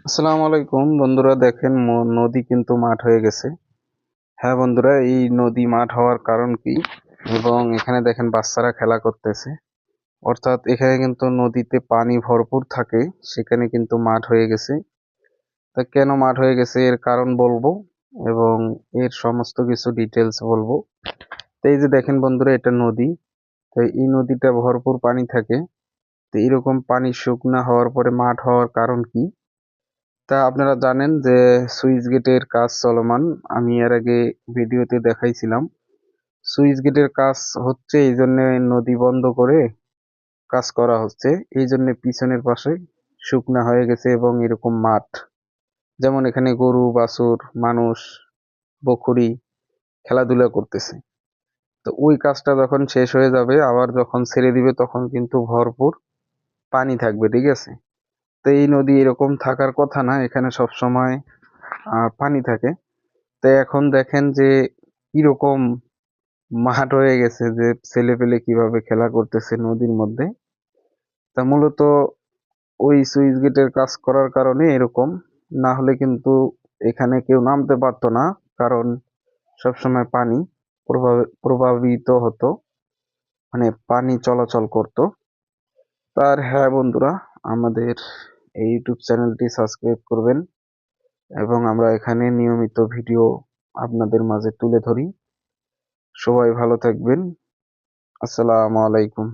আসসালামু আলাইকুম বন্ধুরা, দেখেন নদী কিন্তু মাঠ হয়ে গেছে। হ্যাঁ বন্ধুরা, এই নদী মাঠ হওয়ার কারণ কি? এবং এখানে দেখেন বাচ্চারা খেলা করতেছে, অর্থাৎ এখানে কিন্তু নদীতে পানি ভরপুর থাকে, সেখানে কিন্তু মাঠ হয়ে গেছে। তা কেন মাঠ হয়ে গেছে এর কারণ বলবো এবং এর সমস্ত কিছু ডিটেলস বলবো। তো এই যে দেখেন বন্ধুরা, এটা নদী। তো এই নদীটা ভরপুর পানি থাকে। তো এরকম পানি শুকনা হওয়ার পরে মাঠ হওয়ার কারণ কি? তা আপনারা জানেন যে সুইচ গেটের কাজ চলমান। আমি এর আগে ভিডিওতে দেখাইছিলাম। সুইচ গেটের কাজ হচ্ছে, এই জন্য নদী বন্ধ করে কাজ করা হচ্ছে। এই জন্য পিছনের পাশে শুকনা হয়ে গেছে এবং এরকম মাঠ, যেমন এখানে গরু বাছুর মানুষ বকরি খেলাধুলা করতেছে। তো ওই কাজটা যখন শেষ হয়ে যাবে, আবার যখন ছেড়ে দিবে, তখন কিন্তু ভরপুর পানি থাকবে, ঠিক আছে? তো এই নদী এরকম থাকার কথা না, এখানে সব সময় পানি থাকে। তো এখন দেখেন যে কিরকম মাঠ হয়ে গেছে, যে ছেলে পেলে কিভাবে খেলা করতেছে নদীর মধ্যে। তা মূলত ওই সুইচ গেটের কাজ করার কারণে এরকম। না হলে কিন্তু এখানে কেউ নামতে পারতো না, কারণ সবসময় পানি প্রবাহিত হতো, মানে পানি চলাচল করতো। তার হ্যাঁ বন্ধুরা, আমাদের এই ইউটিউব চ্যানেলটি সাবস্ক্রাইব করবেন এবং আমরা এখানে নিয়মিত ভিডিও আপনাদের মাঝে তুলে ধরি। সবাই ভালো থাকবেন। আসসালামু আলাইকুম।